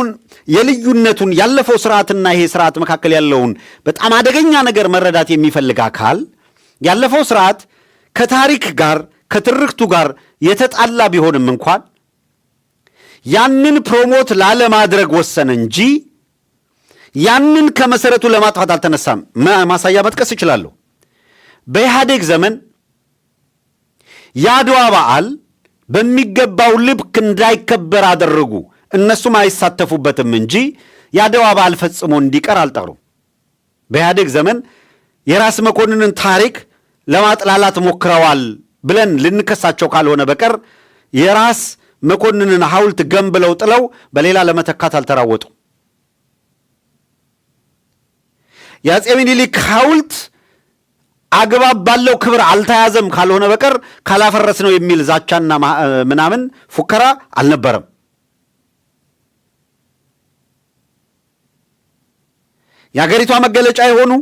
አሁን የልዩነቱን ያለፈው ስርዓትና ይሄ ስርዓት መካከል ያለውን በጣም አደገኛ ነገር መረዳት የሚፈልግ አካል ያለፈው ስርዓት ከታሪክ ጋር ከትርክቱ ጋር የተጣላ ቢሆንም እንኳን ያንን ፕሮሞት ላለማድረግ ወሰነ እንጂ ያንን ከመሰረቱ ለማጥፋት አልተነሳም። ማሳያ መጥቀስ እችላለሁ። በኢህአዴግ ዘመን የአድዋ በዓል በሚገባው ልክ እንዳይከበር አደረጉ። እነሱም አይሳተፉበትም እንጂ የአድዋ በዓል ፈጽሞ እንዲቀር አልጠሩም። በኢህአዴግ ዘመን የራስ መኮንንን ታሪክ ለማጥላላት ሞክረዋል ብለን ልንከሳቸው ካልሆነ በቀር የራስ መኮንንን ሐውልት ገንብለው ጥለው በሌላ ለመተካት አልተራወጡ። የአፄ ምኒልክ ሐውልት አግባብ ባለው ክብር አልተያዘም ካልሆነ በቀር ካላፈረስ ነው የሚል ዛቻና ምናምን ፉከራ አልነበረም። የአገሪቷ መገለጫ የሆኑ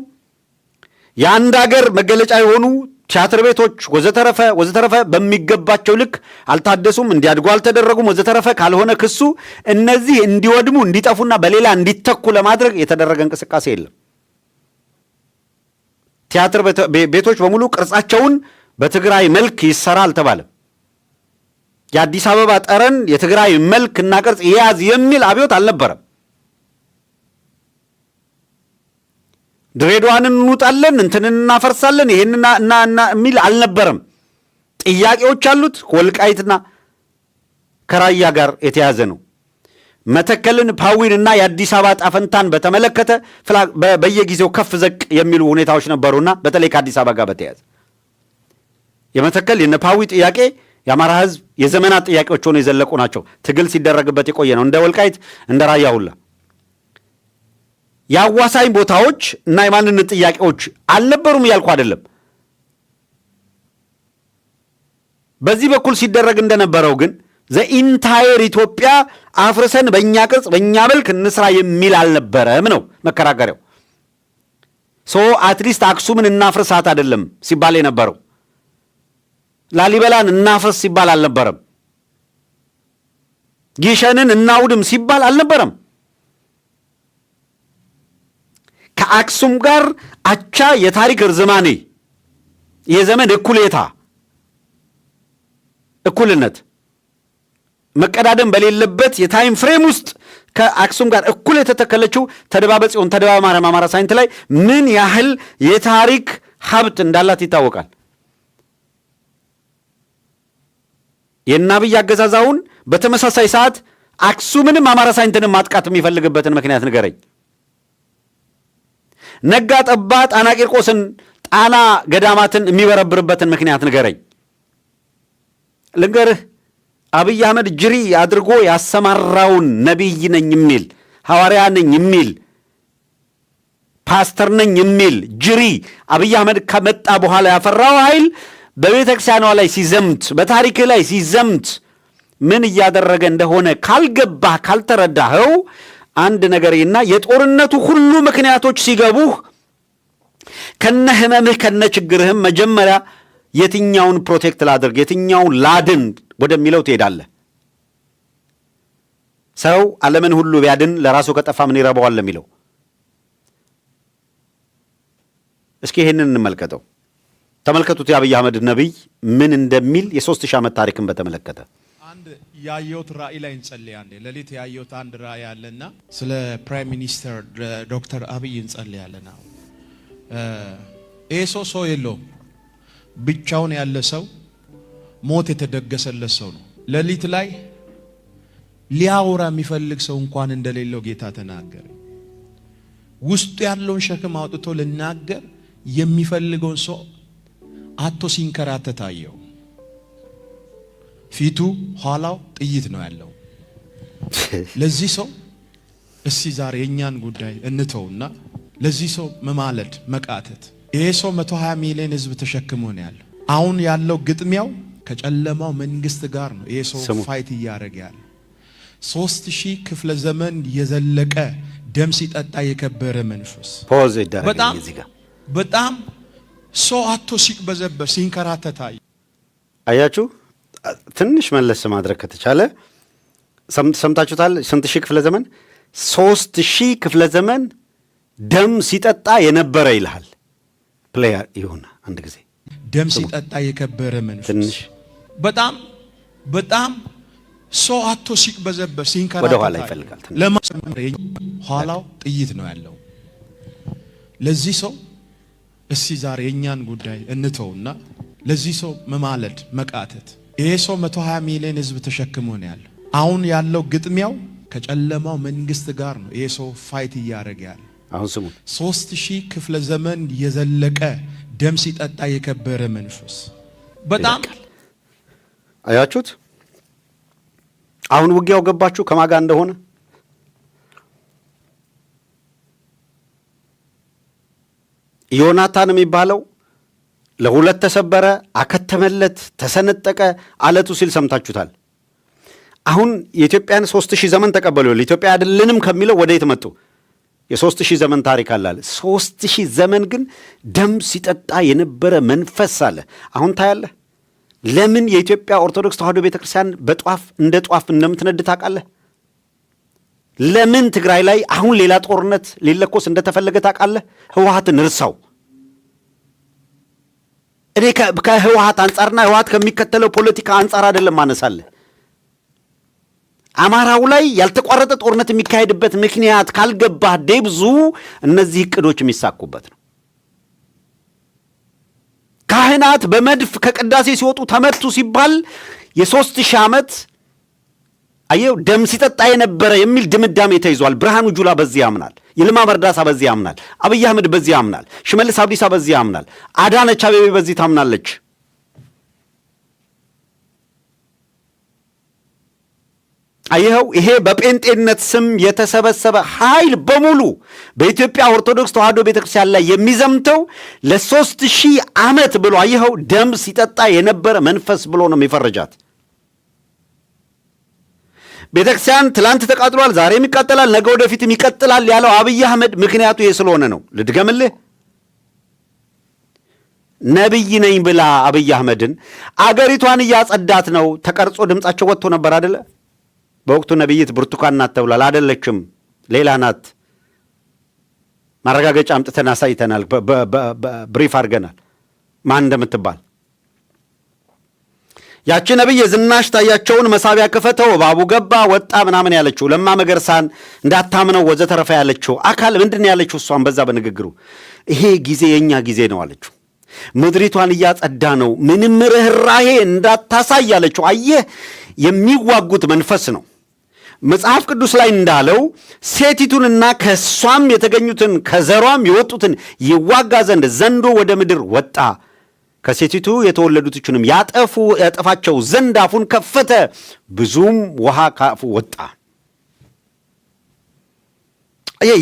የአንድ አገር መገለጫ የሆኑ ቲያትር ቤቶች ወዘተረፈ በሚገባቸው ልክ አልታደሱም፣ እንዲያድጉ አልተደረጉም ወዘተረፈ ካልሆነ ክሱ እነዚህ እንዲወድሙ እንዲጠፉና በሌላ እንዲተኩ ለማድረግ የተደረገ እንቅስቃሴ የለም። ቲያትር ቤቶች በሙሉ ቅርጻቸውን በትግራይ መልክ ይሰራ አልተባለም። የአዲስ አበባ ጠረን የትግራይ መልክ እና ቅርጽ ይያዝ የሚል አብዮት አልነበረም። ድሬዳዋን እንውጣለን እንትንን እናፈርሳለን ይሄንና እና የሚል አልነበረም። ጥያቄዎች አሉት። ወልቃይትና ከራያ ጋር የተያዘ ነው። መተከልን ፓዊንና የአዲስ አበባ ጣፈንታን በተመለከተ በየጊዜው ከፍ ዘቅ የሚሉ ሁኔታዎች ነበሩና በተለይ ከአዲስ አበባ ጋር በተያያዘ የመተከል የነፓዊ ጥያቄ የአማራ ሕዝብ የዘመናት ጥያቄዎች ሆነው የዘለቁ ናቸው። ትግል ሲደረግበት የቆየ ነው። እንደ ወልቃይት እንደ ራያ ሁላ የአዋሳኝ ቦታዎች እና የማንነት ጥያቄዎች አልነበሩም እያልኩ አይደለም። በዚህ በኩል ሲደረግ እንደነበረው ግን ዘኢንታየር ኢትዮጵያ አፍርሰን በእኛ ቅርጽ በእኛ መልክ እንስራ የሚል አልነበረም ነው መከራከሪያው። አትሊስት አክሱምን እናፍርሳት አይደለም ሲባል የነበረው። ላሊበላን እናፍርስ ሲባል አልነበረም። ጊሸንን እናውድም ሲባል አልነበረም። ከአክሱም ጋር አቻ የታሪክ ርዝማኔ የዘመን እኩሌታ እኩልነት መቀዳደም በሌለበት የታይም ፍሬም ውስጥ ከአክሱም ጋር እኩል የተተከለችው ተደባበ ጽዮን ተደባበ ማርያም አማራ ሳይንት ላይ ምን ያህል የታሪክ ሀብት እንዳላት ይታወቃል። የናብይ አገዛዛውን በተመሳሳይ ሰዓት አክሱምንም አማራ ሳይንትንም ማጥቃት የሚፈልግበትን ምክንያት ንገረኝ። ነጋ ጠባ ጣና ቂርቆስን ጣና ገዳማትን የሚበረብርበትን ምክንያት ንገረኝ። ልንገርህ፣ አብይ አህመድ ጅሪ አድርጎ ያሰማራውን ነቢይ ነኝ የሚል ሐዋርያ ነኝ የሚል ፓስተር ነኝ የሚል ጅሪ አብይ አህመድ ከመጣ በኋላ ያፈራው ኃይል በቤተ ክርስቲያኗ ላይ ሲዘምት በታሪክ ላይ ሲዘምት ምን እያደረገ እንደሆነ ካልገባህ ካልተረዳኸው አንድ ነገርና የጦርነቱ ሁሉ ምክንያቶች ሲገቡህ ከነ ህመምህ ከነ ችግርህም መጀመሪያ የትኛውን ፕሮቴክት ላድርግ የትኛውን ላድን ወደሚለው ትሄዳለህ። ሰው ዓለምን ሁሉ ቢያድን ለራሱ ከጠፋ ምን ይረባዋል የሚለው። እስኪ ይሄንን እንመልከተው። ተመልከቱት የአብይ አህመድ ነቢይ ምን እንደሚል የ3000 ዓመት ታሪክን በተመለከተ አንድ ያየሁት ራእይ ላይ እንጸልያለን። ሌሊት ያየሁት አንድ ራእይ አለና ስለ ፕራይም ሚኒስተር ዶክተር አብይ እንጸልያለን። ይሄ ሰው የለውም፣ ብቻውን ያለ ሰው ሞት የተደገሰለት ሰው ነው። ሌሊት ላይ ሊያወራ የሚፈልግ ሰው እንኳን እንደሌለው ጌታ ተናገረ። ውስጡ ያለውን ሸክም አውጥቶ ልናገር የሚፈልገውን ሰው አቶ ሲንከራተት አየው። ፊቱ ኋላው ጥይት ነው ያለው። ለዚህ ሰው እስቲ ዛሬ የኛን ጉዳይ እንተውና ለዚህ ሰው መማለድ መቃተት። ይሄ ሰው 120 ሚሊዮን ህዝብ ተሸክሞ ነው ያለው። አሁን ያለው ግጥሚያው ከጨለማው መንግስት ጋር ነው። ይሄ ሰው ፋይት እያደረገ ያለ 3000 ክፍለ ዘመን የዘለቀ ደም ሲጠጣ የከበረ መንፈስ ፖዝ ይደረጋል። በጣም ሰው አቶ ሲቅበዘበዝ ሲንከራተት አያችሁ። ትንሽ መለስ ማድረግ ከተቻለ ሰምታችሁታል። ስንት ሺህ ክፍለ ዘመን 3000 ክፍለ ዘመን ደም ሲጠጣ የነበረ ይልሃል። ፕሌየር ይሁን አንድ ጊዜ ደም ሲጠጣ የከበረ መንፈስ ትንሽ በጣም ሰው አቶ ሲቅበዘበዝ ሲንከራተት ወደ ኋላ ይፈልጋል። ኋላው ጥይት ነው ያለው። ለዚህ ሰው እስቲ ዛሬ የኛን ጉዳይ እንተውና ለዚህ ሰው መማለድ መቃተት። ይሄ ሰው 120 ሚሊዮን ህዝብ ተሸክሞ ነው ያለው። አሁን ያለው ግጥሚያው ከጨለማው መንግስት ጋር ነው። ይሄ ሰው ፋይት እያደረገ ያለው አሁን ስሙ 3000 ክፍለ ዘመን የዘለቀ ደም ሲጠጣ የከበረ መንፈስ በጣም አያችሁት? አሁን ውጊያው ገባችሁ ከማጋ እንደሆነ። ዮናታን የሚባለው ለሁለት ተሰበረ፣ አከተመለት፣ ተሰነጠቀ አለቱ ሲል ሰምታችሁታል። አሁን የኢትዮጵያን 3000 ዘመን ተቀበሉ። ኢትዮጵያ አይደለንም ከሚለው ወደ የት መጡ? የ3000 ዘመን ታሪክ አለ። 3000 ዘመን ግን ደም ሲጠጣ የነበረ መንፈስ አለ። አሁን ታያለህ። ለምን የኢትዮጵያ ኦርቶዶክስ ተዋሕዶ ቤተክርስቲያን በጧፍ እንደ ጧፍ እንደምትነድ ታውቃለህ? ለምን ትግራይ ላይ አሁን ሌላ ጦርነት ሊለኮስ እንደተፈለገ ታውቃለህ? ህወሓትን እርሳው። እኔ ከህወሓት አንጻርና ህወሓት ከሚከተለው ፖለቲካ አንጻር አይደለም ማነሳለህ። አማራው ላይ ያልተቋረጠ ጦርነት የሚካሄድበት ምክንያት ካልገባህ ደብዙ እነዚህ እቅዶች የሚሳኩበት ነው። ካህናት በመድፍ ከቅዳሴ ሲወጡ ተመቱ ሲባል የ3000 ዓመት አየው ደም ሲጠጣ የነበረ የሚል ድምዳሜ ተይዟል። ብርሃኑ ጁላ በዚህ ያምናል። ይልማ መርዳሳ በዚህ ያምናል። አብይ አህመድ በዚህ ያምናል። ሽመልስ አብዲሳ በዚህ ያምናል። አዳነች አቤቤ በዚህ ታምናለች። አየኸው፣ ይሄ በጴንጤነት ስም የተሰበሰበ ኃይል በሙሉ በኢትዮጵያ ኦርቶዶክስ ተዋሕዶ ቤተክርስቲያን ላይ የሚዘምተው ለ3000 ዓመት ብሎ አየኸው ደም ሲጠጣ የነበረ መንፈስ ብሎ ነው የሚፈረጃት። ቤተክርስቲያን ትላንት ተቃጥሏል፣ ዛሬም ይቃጠላል፣ ነገ ወደፊትም ይቀጥላል ያለው አብይ አህመድ ምክንያቱ ይሄ ስለሆነ ነው። ልድገምልህ። ነቢይ ነኝ ብላ አብይ አህመድን አገሪቷን እያጸዳት ነው። ተቀርጾ ድምጻቸው ወጥቶ ነበር አይደለ? በወቅቱ ነቢይት ብርቱካን ናት ተብሏል። አይደለችም፣ ሌላ ናት። ማረጋገጫ አምጥተን አሳይተናል፣ ብሪፍ አድርገናል ማን እንደምትባል። ያቺ ነቢይ የዝናሽ ታያቸውን መሳቢያ ክፈተው እባቡ ገባ ወጣ ምናምን ያለችው፣ ለማ መገርሳን እንዳታምነው ወዘተረፈ ያለችው አካል ምንድን ያለችው? እሷን በዛ በንግግሩ ይሄ ጊዜ የእኛ ጊዜ ነው አለችው። ምድሪቷን እያጸዳ ነው፣ ምንም ርኅራሄ እንዳታሳይ ያለችው። አየህ፣ የሚዋጉት መንፈስ ነው። መጽሐፍ ቅዱስ ላይ እንዳለው ሴቲቱንና ከእሷም የተገኙትን ከዘሯም የወጡትን ይዋጋ ዘንድ ዘንዶ ወደ ምድር ወጣ፣ ከሴቲቱ የተወለዱትንም ያጠፋቸው ዘንድ አፉን ከፈተ፣ ብዙም ውሃ ካፉ ወጣ።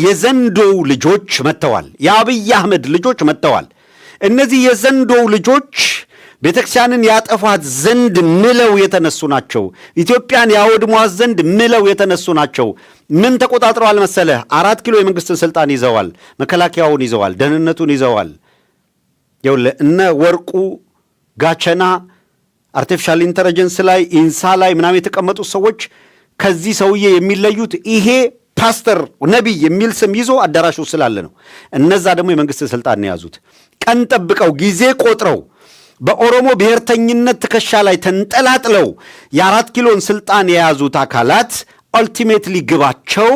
የዘንዶው ልጆች መጥተዋል። የአብይ አህመድ ልጆች መጥተዋል። እነዚህ የዘንዶው ልጆች ቤተክርስቲያንን ያጠፏት ዘንድ ምለው የተነሱ ናቸው። ኢትዮጵያን ያወድሟት ዘንድ ምለው የተነሱ ናቸው። ምን ተቆጣጥረዋል መሰለህ? 4 ኪሎ የመንግስትን ስልጣን ይዘዋል። መከላከያውን ይዘዋል። ደህንነቱን ይዘዋል። ይኸውልህ እነ ወርቁ ጋቸና አርቲፊሻል ኢንተለጀንስ ላይ ኢንሳ ላይ ምናምን የተቀመጡት ሰዎች ከዚህ ሰውዬ የሚለዩት ይሄ ፓስተር ነቢይ የሚል ስም ይዞ አዳራሹ ስላለ ነው። እነዛ ደግሞ የመንግስትን ስልጣን የያዙት ቀን ጠብቀው ጊዜ ቆጥረው በኦሮሞ ብሔርተኝነት ትከሻ ላይ ተንጠላጥለው የ4 ኪሎን ስልጣን የያዙት አካላት ኦልቲሜትሊ ግባቸው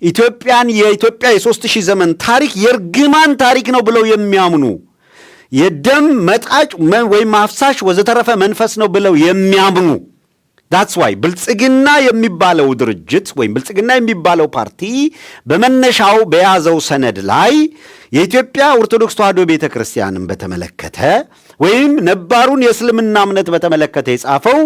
ኢትዮጵያን የኢትዮጵያ የ3000 ዘመን ታሪክ የእርግማን ታሪክ ነው ብለው የሚያምኑ የደም መጣጭ ወይም አፍሳሽ ወዘተረፈ መንፈስ ነው ብለው የሚያምኑ ዳትስ ዋይ ብልጽግና የሚባለው ድርጅት ወይም ብልጽግና የሚባለው ፓርቲ በመነሻው በያዘው ሰነድ ላይ የኢትዮጵያ ኦርቶዶክስ ተዋሕዶ ቤተ ክርስቲያንን በተመለከተ ወይም ነባሩን የእስልምና እምነት በተመለከተ የጻፈው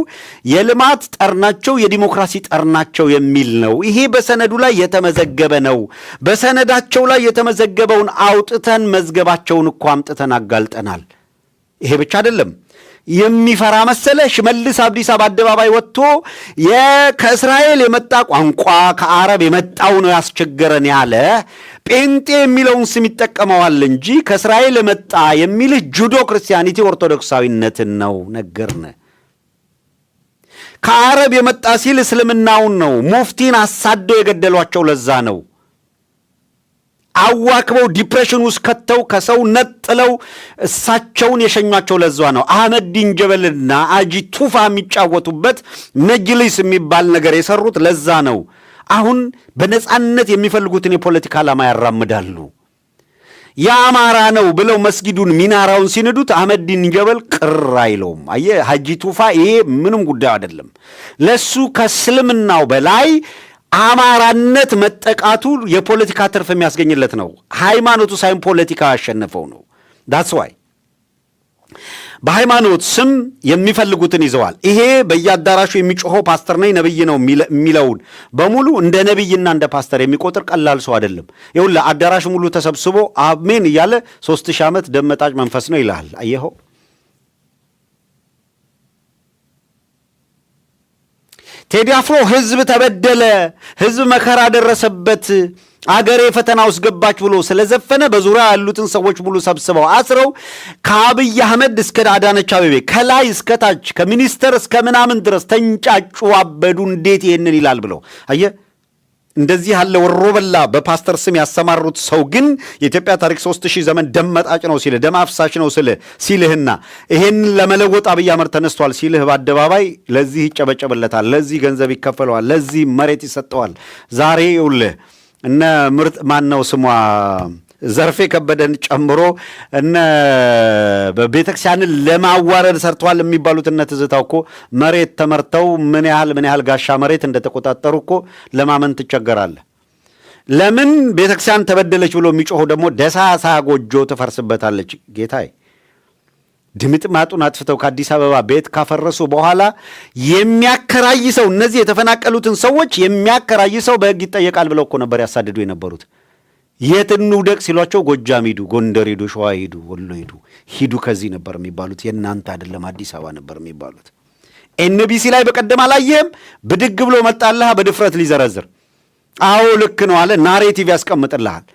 የልማት ጠርናቸው የዲሞክራሲ ጠርናቸው የሚል ነው። ይሄ በሰነዱ ላይ የተመዘገበ ነው። በሰነዳቸው ላይ የተመዘገበውን አውጥተን መዝገባቸውን እኮ አምጥተን አጋልጠናል። ይሄ ብቻ አይደለም። የሚፈራ መሰለ ሽመልስ አብዲሳ በአደባባይ ወጥቶ ከእስራኤል የመጣ ቋንቋ ከአረብ የመጣው ነው ያስቸገረን ያለ ጴንጤ የሚለውን ስም ይጠቀመዋል እንጂ ከእስራኤል የመጣ የሚልህ ጁዶ ክርስቲያኒቲ ኦርቶዶክሳዊነትን ነው ነገርን። ከአረብ የመጣ ሲል እስልምናውን ነው። ሙፍቲን አሳደው የገደሏቸው ለዛ ነው። አዋክበው ዲፕሬሽን ውስጥ ከተው ከሰው ነጥለው እሳቸውን የሸኟቸው ለዛ ነው። አህመዲን ጀበልና አጂ ቱፋ የሚጫወቱበት መጅሊስ የሚባል ነገር የሰሩት ለዛ ነው። አሁን በነጻነት የሚፈልጉትን የፖለቲካ ዓላማ ያራምዳሉ። የአማራ ነው ብለው መስጊዱን ሚናራውን ሲንዱት አህመዲን ጀበል ቅር አይለውም። አየህ ሀጂ ቱፋ ይሄ ምንም ጉዳይ አይደለም ለሱ። ከእስልምናው በላይ አማራነት መጠቃቱ የፖለቲካ ትርፍ የሚያስገኝለት ነው። ሃይማኖቱ ሳይሆን ፖለቲካ ያሸነፈው ነው። ዳትስ ዋይ በሃይማኖት ስም የሚፈልጉትን ይዘዋል። ይሄ በየአዳራሹ የሚጮኸው ፓስተር ነኝ ነብይ ነው የሚለውን በሙሉ እንደ ነብይና እንደ ፓስተር የሚቆጥር ቀላል ሰው አይደለም። ይኸውልህ አዳራሹ ሙሉ ተሰብስቦ አሜን እያለ 3000 ዓመት ደመጣጭ መንፈስ ነው ይልሃል። አየኸው ቴዲ አፍሮ ህዝብ ተበደለ፣ ህዝብ መከራ ደረሰበት፣ አገሬ ፈተና ውስጥ ገባች ብሎ ስለዘፈነ በዙሪያ ያሉትን ሰዎች ሙሉ ሰብስበው አስረው ከአብይ አህመድ እስከ አዳነች አቤቤ ከላይ እስከ ታች ከሚኒስተር እስከ ምናምን ድረስ ተንጫጩ፣ አበዱ። እንዴት ይሄንን ይላል ብለው አየህ። እንደዚህ ያለ ወሮበላ በፓስተር ስም ያሰማሩት ሰው ግን የኢትዮጵያ ታሪክ 3000 ዘመን ደም መጣጭ ነው ሲልህ፣ ደም አፍሳሽ ነው ሲልህና ይሄን ለመለወጥ አብይ አህመድ ተነስቷል ሲልህ በአደባባይ ለዚህ ይጨበጨብለታል፣ ለዚህ ገንዘብ ይከፈለዋል፣ ለዚህ መሬት ይሰጠዋል። ዛሬ ይኸውልህ እነ ምርጥ ማን ነው ስሟ ዘርፌ ከበደን ጨምሮ እነ በቤተክርስቲያንን ለማዋረድ ሰርተዋል የሚባሉት እነ ትዝታው እኮ መሬት ተመርተው ምን ያህል ጋሻ መሬት እንደተቆጣጠሩ እኮ ለማመን ትቸገራለህ። ለምን ቤተክርስቲያን ተበደለች ብሎ የሚጮኸው ደግሞ ደሳሳ ጎጆ ትፈርስበታለች። ጌታዬ ድምጥማጡን አጥፍተው ከአዲስ አበባ ቤት ካፈረሱ በኋላ የሚያከራይ ሰው እነዚህ የተፈናቀሉትን ሰዎች የሚያከራይ ሰው በሕግ ይጠየቃል ብለው እኮ ነበር ያሳድዱ የነበሩት። የት እንውደቅ ሲሏቸው ጎጃም ሂዱ፣ ጎንደር ሂዱ፣ ሸዋ ሂዱ፣ ወሎ ሂዱ ከዚህ ነበር የሚባሉት። የእናንተ አይደለም አዲስ አበባ ነበር የሚባሉት። ኤንቢሲ ላይ በቀደም አላየህም? ብድግ ብሎ መጣልህ በድፍረት ሊዘረዝር። አዎ ልክ ነው አለ። ናሬቲቭ ያስቀምጥልሃል።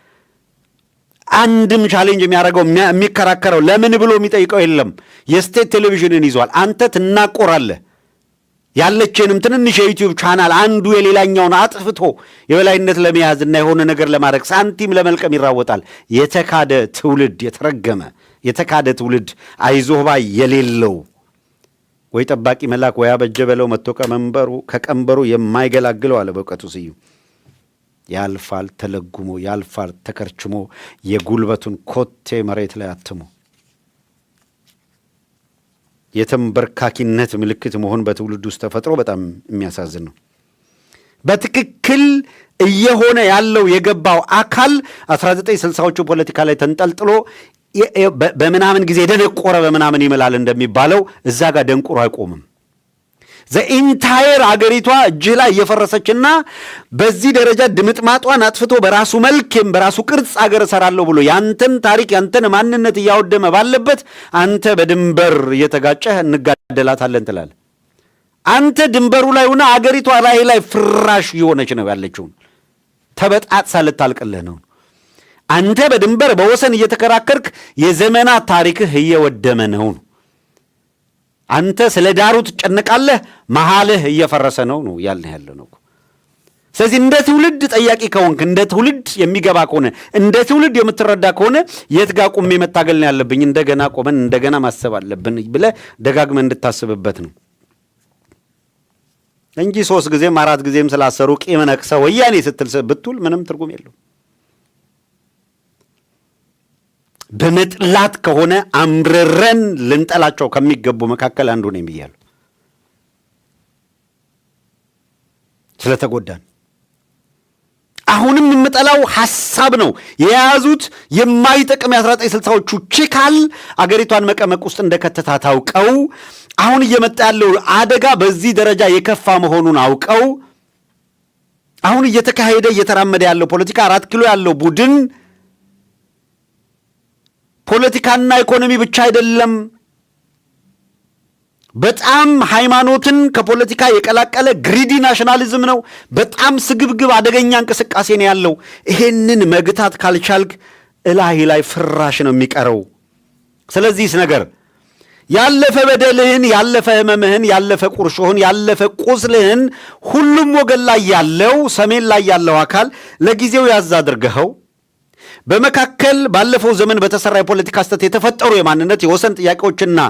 አንድም ቻሌንጅ የሚያደርገው የሚከራከረው ለምን ብሎ የሚጠይቀው የለም። የስቴት ቴሌቪዥንን ይዟል። አንተ ትናቆራለህ። ያለችንም ትንንሽ የዩቲዩብ ቻናል አንዱ የሌላኛውን አጥፍቶ የበላይነት ለመያዝና የሆነ ነገር ለማድረግ ሳንቲም ለመልቀም ይራወጣል። የተካደ ትውልድ፣ የተረገመ የተካደ ትውልድ፣ አይዞህ ባይ የሌለው ወይ ጠባቂ መልአክ ወይ አበጀ በለው መጥቶ ከቀንበሩ የማይገላግለው አለ በእውቀቱ ስዩም። ያልፋል ተለጉሞ፣ ያልፋል ተከርችሞ፣ የጉልበቱን ኮቴ መሬት ላይ አትሞ። የተንበርካኪነት ምልክት መሆን በትውልድ ውስጥ ተፈጥሮ በጣም የሚያሳዝን ነው። በትክክል እየሆነ ያለው የገባው አካል 1960ዎቹ ፖለቲካ ላይ ተንጠልጥሎ በምናምን ጊዜ ደነቆረ በምናምን ይምላል እንደሚባለው እዛ ጋር ደንቁሮ አይቆምም። ዘኢንታየር አገሪቷ እጅህ ላይ እየፈረሰችና በዚህ ደረጃ ድምጥማጧን አጥፍቶ በራሱ መልክም በራሱ ቅርጽ አገር እሰራለሁ ብሎ ያንተን ታሪክ ያንተን ማንነት እያወደመ ባለበት አንተ በድንበር እየተጋጨህ እንጋደላታለን ትላለህ። አንተ ድንበሩ ላይ ሆነ አገሪቷ ላይ ፍራሽ የሆነች ነው ያለችው፣ ተበጣጥሳ ልታልቅልህ ነው። አንተ በድንበር በወሰን እየተከራከርክ የዘመናት ታሪክህ እየወደመ ነው። አንተ ስለ ዳሩ ትጨነቃለህ፣ መሃልህ እየፈረሰ ነው ያለ ነው። ስለዚህ እንደ ትውልድ ጠያቂ ከሆንክ፣ እንደ ትውልድ የሚገባ ከሆነ፣ እንደ ትውልድ የምትረዳ ከሆነ የት ጋር ቁሜ መታገል ነው ያለብኝ፣ እንደገና ቆመን እንደገና ማሰብ አለብን ብለህ ደጋግመህ እንድታስብበት ነው እንጂ 3 ጊዜም 4 ጊዜም ስላሰሩ ቂም ነቅሰህ ወያኔ ስትል ብትውል ምንም ትርጉም የለውም። በመጥላት ከሆነ አምርረን ልንጠላቸው ከሚገቡ መካከል አንዱ ነኝ ብያለሁ። ስለተጎዳን አሁንም የምጠላው ሐሳብ ነው የያዙት። የማይጠቅም የ1960ዎቹ ችካል አገሪቷን መቀመቅ ውስጥ እንደከተታ ታውቀው አሁን እየመጣ ያለው አደጋ በዚህ ደረጃ የከፋ መሆኑን አውቀው አሁን እየተካሄደ እየተራመደ ያለው ፖለቲካ 4 ኪሎ ያለው ቡድን ፖለቲካና ኢኮኖሚ ብቻ አይደለም፣ በጣም ሃይማኖትን ከፖለቲካ የቀላቀለ ግሪዲ ናሽናሊዝም ነው። በጣም ስግብግብ አደገኛ እንቅስቃሴ ነው ያለው። ይሄንን መግታት ካልቻልክ እላይ ፍራሽ ነው የሚቀረው። ስለዚህ ነገር ያለፈ በደልህን፣ ያለፈ ህመምህን፣ ያለፈ ቁርሾህን፣ ያለፈ ቁስልህን ሁሉም ወገን ላይ ያለው ሰሜን ላይ ያለው አካል ለጊዜው ያዝ አድርገኸው በመካከል ባለፈው ዘመን በተሰራ የፖለቲካ ስህተት የተፈጠሩ የማንነት የወሰን ጥያቄዎችና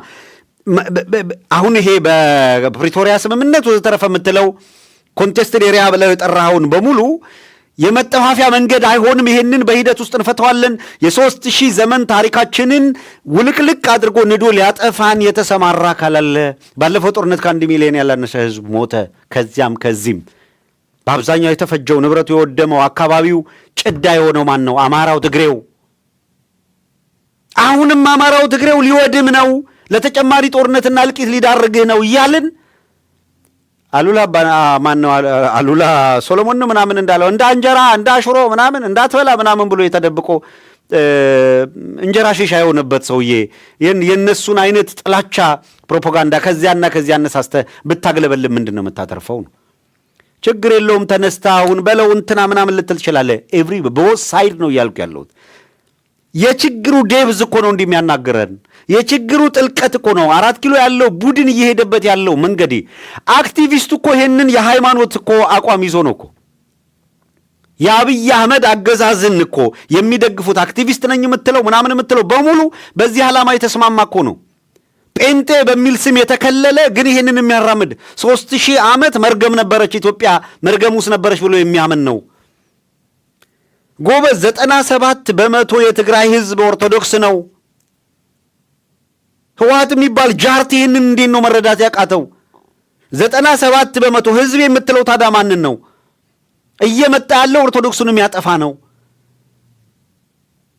አሁን ይሄ በፕሪቶሪያ ስምምነት ወዘተረፈ የምትለው ኮንቴስትድ ኤሪያ ብለው የጠራኸውን በሙሉ የመጠፋፊያ መንገድ አይሆንም። ይሄንን በሂደት ውስጥ እንፈተዋለን። የ3000 ዘመን ታሪካችንን ውልቅልቅ አድርጎ ንዶ ሊያጠፋን የተሰማራ አካል አለ። ባለፈው ጦርነት ከ1 ሚሊዮን ያላነሰ ህዝብ ሞተ። ከዚያም ከዚህም በአብዛኛው የተፈጀው ንብረቱ የወደመው አካባቢው ጭዳ የሆነው ማን ነው? አማራው፣ ትግሬው። አሁንም አማራው ትግሬው ሊወድም ነው፣ ለተጨማሪ ጦርነትና እልቂት ሊዳርግህ ነው እያልን አሉላ ሶሎሞን ምናምን እንዳለው እንደ እንጀራ እንደ አሽሮ ምናምን እንዳትበላ ምናምን ብሎ የተደብቆ እንጀራ ሺሻ የሆነበት ሰውዬ የነሱን አይነት ጥላቻ ፕሮፓጋንዳ ከዚያና ከዚያ አነሳስተ ብታግለበልም ምንድን ነው የምታተርፈው ነው? ችግር የለውም ተነስታ አሁን በለው እንትና ምናምን ልትል ትችላለህ። ኤቭሪ በቦዝ ሳይድ ነው እያልኩ ያለሁት። የችግሩ ዴብዝ እኮ ነው እንደሚያናገረን። የችግሩ ጥልቀት እኮ ነው 4 ኪሎ ያለው ቡድን እየሄደበት ያለው መንገዴ። አክቲቪስቱ እኮ ይሄንን የሃይማኖት እኮ አቋም ይዞ ነው እኮ የአብይ አህመድ አገዛዝን እኮ የሚደግፉት አክቲቪስት ነኝ የምትለው ምናምን የምትለው በሙሉ በዚህ ዓላማ የተስማማ እኮ ነው። ጴንጤ በሚል ስም የተከለለ ግን ይሄንን የሚያራምድ 3000 ዓመት መርገም ነበረች ኢትዮጵያ መርገም ውስጥ ነበረች ብሎ የሚያምን ነው። ጎበዝ 97% የትግራይ ህዝብ ኦርቶዶክስ ነው። ህወሓት የሚባል ጃርት ይህንን እንዴት ነው መረዳት ያቃተው? 97% ህዝብ የምትለው ታዲያ ማንን ነው? እየመጣ ያለው ኦርቶዶክሱን የሚያጠፋ ነው።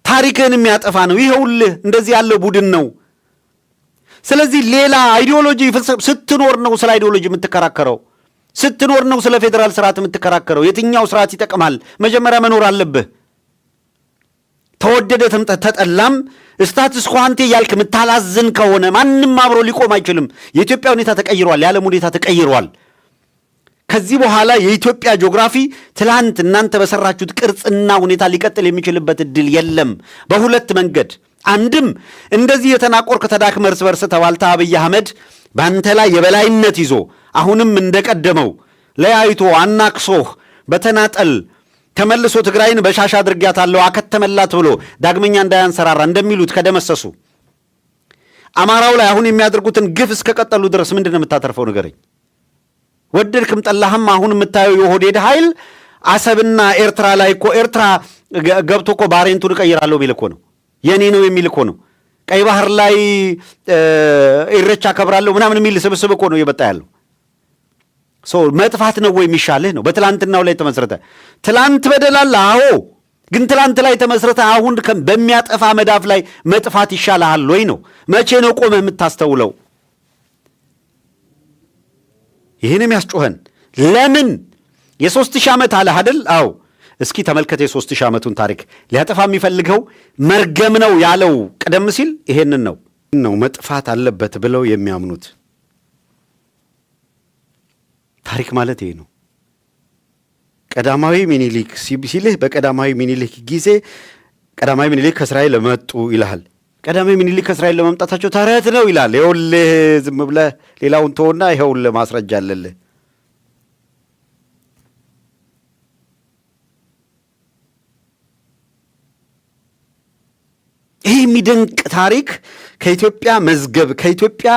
ታሪክህን የሚያጠፋ ነው። ይኸውልህ እንደዚህ ያለው ቡድን ነው። ስለዚህ ሌላ አይዲዮሎጂ ስትኖር ነው ስለ አይዲዮሎጂ የምትከራከረው። ስትኖር ነው ስለ ፌዴራል ስርዓት የምትከራከረው። የትኛው ስርዓት ይጠቅማል? መጀመሪያ መኖር አለብህ። ተወደደ ተጠላም ስታትስ ኳንቴ ያልክ የምታላዝን ከሆነ ማንም አብሮ ሊቆም አይችልም። የኢትዮጵያ ሁኔታ ተቀይሯል። የዓለም ሁኔታ ተቀይሯል። ከዚህ በኋላ የኢትዮጵያ ጂኦግራፊ ትላንት እናንተ በሰራችሁት ቅርጽና ሁኔታ ሊቀጥል የሚችልበት እድል የለም። በሁለት መንገድ፣ አንድም እንደዚህ የተናቆርክ ተዳክመህ እርስ በርስ ተዋልታ አብይ አህመድ በአንተ ላይ የበላይነት ይዞ አሁንም እንደቀደመው ለያይቶ አናክሶህ በተናጠል ተመልሶ ትግራይን በሻሻ አድርጊያታለሁ አከተመላት ብሎ ዳግመኛ እንዳያንሰራራ እንደሚሉት ከደመሰሱ አማራው ላይ አሁን የሚያደርጉትን ግፍ እስከቀጠሉ ድረስ ምንድን ነው የምታተርፈው? ንገረኝ። ወደድክም ጠላህም አሁን የምታየው የኦህዴድ ኃይል አሰብና ኤርትራ ላይ እኮ ኤርትራ ገብቶ እኮ ባሬንቱን እቀይራለሁ ቢል እኮ ነው፣ የኔ ነው የሚል እኮ ነው። ቀይ ባህር ላይ ኢሬቻ አከብራለሁ ምናምን የሚል ስብስብ እኮ ነው እየመጣ ያለው። መጥፋት ነው ወይ የሚሻልህ ነው? በትላንትናው ላይ ተመስረተ ትላንት በደላል። አዎ፣ ግን ትላንት ላይ ተመስረተ አሁን በሚያጠፋ መዳፍ ላይ መጥፋት ይሻልሃል ወይ ነው? መቼ ነው ቆመህ የምታስተውለው? ይህንም ያስጮኸን ለምን የ3000 ዓመት አለ አይደል? አዎ፣ እስኪ ተመልከተ የ3000 ዓመቱን ታሪክ። ሊያጠፋ የሚፈልገው መርገም ነው ያለው ቀደም ሲል ይሄንን ነው መጥፋት አለበት ብለው የሚያምኑት። ታሪክ ማለት ይሄ ነው። ቀዳማዊ ሚኒሊክ ሲልህ በቀዳማዊ ሚኒሊክ ጊዜ ቀዳማዊ ሚኒሊክ ከእስራኤል መጡ ይልሃል። ቀዳማዊ ሚኒሊክ ከእስራኤል ለመምጣታቸው ተረት ነው ይላል። ይኸውልህ ዝም ብለህ ሌላውን ተወና ይኸውልህ ማስረጃ አለልህ። ይህ የሚደንቅ ታሪክ ከኢትዮጵያ መዝገብ ከኢትዮጵያ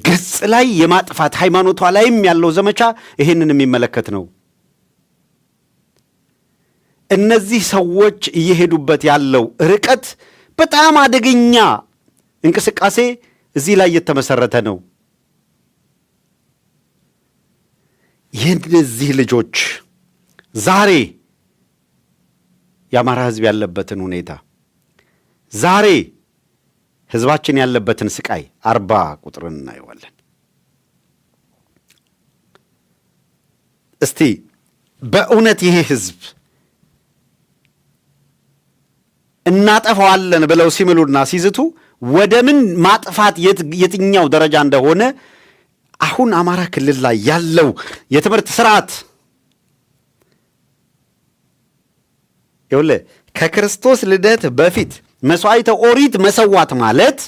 ገጽ ላይ የማጥፋት ሃይማኖቷ ላይም ያለው ዘመቻ ይሄንን የሚመለከት ነው። እነዚህ ሰዎች እየሄዱበት ያለው ርቀት በጣም አደገኛ እንቅስቃሴ እዚህ ላይ የተመሰረተ ነው። የእነዚህ ልጆች ዛሬ የአማራ ሕዝብ ያለበትን ሁኔታ ዛሬ ህዝባችን ያለበትን ስቃይ 40 ቁጥርን እናየዋለን። እስቲ በእውነት ይሄ ህዝብ እናጠፋዋለን ብለው ሲምሉና ሲዝቱ ወደ ምን ማጥፋት የትኛው ደረጃ እንደሆነ አሁን አማራ ክልል ላይ ያለው የትምህርት ስርዓት ይኸውልህ ከክርስቶስ ልደት በፊት መስዋዕተ ኦሪት መሰዋት ማለት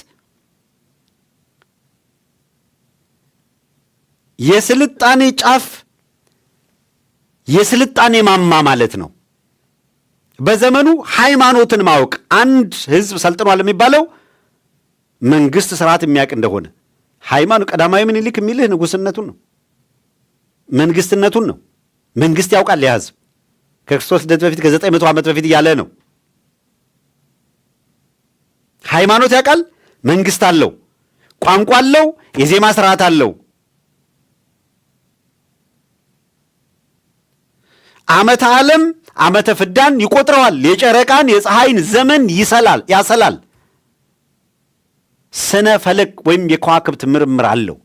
የስልጣኔ ጫፍ የስልጣኔ ማማ ማለት ነው። በዘመኑ ሃይማኖትን ማወቅ አንድ ህዝብ ሰልጥኗል የሚባለው መንግስት ስርዓት የሚያውቅ እንደሆነ ሃይማኖት ቀዳማዊ ምኒልክ የሚልህ ንጉስነቱን ነው፣ መንግስትነቱን ነው። መንግስት ያውቃል ያ ህዝብ ከክርስቶስ ልደት በፊት ከ900 ዓመት በፊት እያለ ነው። ሃይማኖት ያውቃል፣ መንግስት አለው፣ ቋንቋ አለው፣ የዜማ ስርዓት አለው። ዓመተ ዓለም ዓመተ ፍዳን ይቆጥረዋል። የጨረቃን የፀሐይን ዘመን ያሰላል። ስነ ፈለክ ወይም የከዋክብት ምርምር አለው።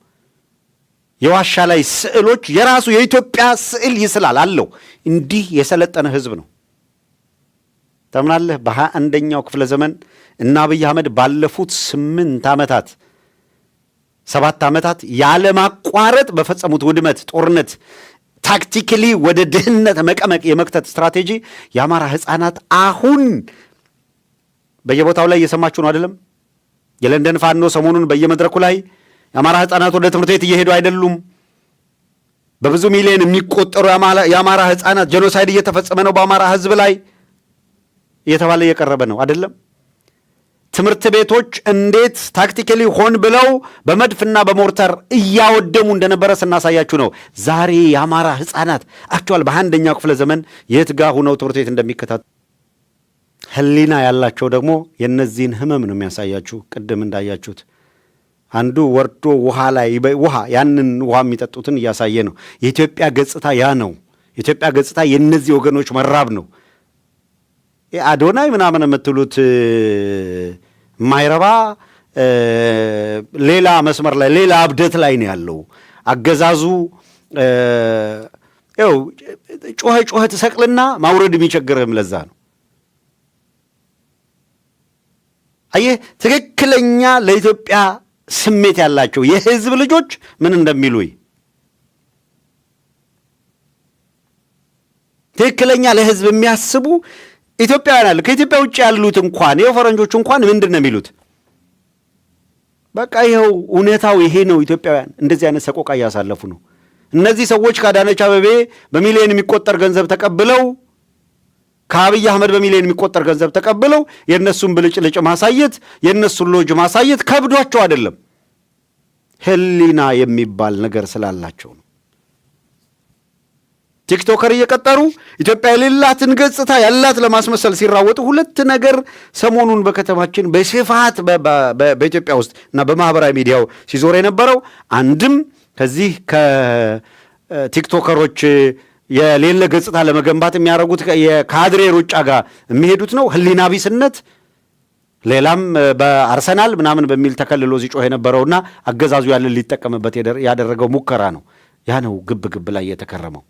የዋሻ ላይ ስዕሎች የራሱ የኢትዮጵያ ስዕል ይስላል አለው። እንዲህ የሰለጠነ ህዝብ ነው። ታምናለህ? በ21ኛው ክፍለ ዘመን እና አብይ አህመድ ባለፉት 7 ዓመታት ያለማቋረጥ በፈጸሙት ውድመት፣ ጦርነት፣ ታክቲክሊ ወደ ድህነት መቀመቅ የመክተት ስትራቴጂ የአማራ ህፃናት አሁን በየቦታው ላይ እየሰማችሁ ነው አይደለም? የለንደን ፋኖ ሰሞኑን በየመድረኩ ላይ የአማራ ህፃናት ወደ ትምህርት ቤት እየሄዱ አይደሉም፣ በብዙ ሚሊዮን የሚቆጠሩ የአማራ ህፃናት ጄኖሳይድ እየተፈጸመ ነው በአማራ ህዝብ ላይ እየተባለ እየቀረበ ነው አይደለም? ትምህርት ቤቶች እንዴት ታክቲካሊ ሆን ብለው በመድፍና በሞርተር እያወደሙ እንደነበረ ስናሳያችሁ ነው። ዛሬ የአማራ ህፃናት አክቹዋል በ21ኛው ክፍለ ዘመን የት ጋር ሁነው ትምህርት ቤት እንደሚከታተሉ ህሊና ያላቸው ደግሞ የነዚህን ህመም ነው የሚያሳያችሁ። ቅድም እንዳያችሁት አንዱ ወርዶ ውሃ ያንን ውሃ የሚጠጡትን እያሳየ ነው። የኢትዮጵያ ገጽታ ያ ነው። የኢትዮጵያ ገጽታ የነዚህ ወገኖች መራብ ነው። አዶናይ ምናምን የምትሉት ማይረባ ሌላ መስመር ላይ ሌላ አብደት ላይ ነው ያለው አገዛዙ። ይኸው ጮኸ ትሰቅልና ማውረድ የሚቸግርህም ለዛ ነው። አየህ ትክክለኛ ለኢትዮጵያ ስሜት ያላቸው የህዝብ ልጆች ምን እንደሚሉ ትክክለኛ ለህዝብ የሚያስቡ ኢትዮጵያውያን አሉ። ከኢትዮጵያ ውጭ ያሉት እንኳን ይኸው ፈረንጆቹ እንኳን ምንድን ነው የሚሉት? በቃ ይኸው እውነታው ይሄ ነው። ኢትዮጵያውያን እንደዚህ አይነት ሰቆቃ እያሳለፉ ነው። እነዚህ ሰዎች ከአዳነች አቤቤ በሚሊዮን የሚቆጠር ገንዘብ ተቀብለው ከአብይ አህመድ በሚሊዮን የሚቆጠር ገንዘብ ተቀብለው የእነሱን ብልጭልጭ ማሳየት የእነሱን ሎጅ ማሳየት ከብዷቸው አይደለም፣ ህሊና የሚባል ነገር ስላላቸው ነው። ቲክቶከር እየቀጠሩ ኢትዮጵያ የሌላትን ገጽታ ያላት ለማስመሰል ሲራወጡ ሁለት ነገር ሰሞኑን በከተማችን በስፋት በኢትዮጵያ ውስጥ እና በማህበራዊ ሚዲያው ሲዞር የነበረው አንድም ከዚህ ከቲክቶከሮች የሌለ ገጽታ ለመገንባት የሚያደርጉት የካድሬ ሩጫ ጋር የሚሄዱት ነው፣ ህሊና ቢስነት። ሌላም በአርሰናል ምናምን በሚል ተከልሎ ሲጮህ የነበረውና አገዛዙ ያለን ሊጠቀምበት ያደረገው ሙከራ ነው። ያ ነው ግብ ላይ የተከረመው።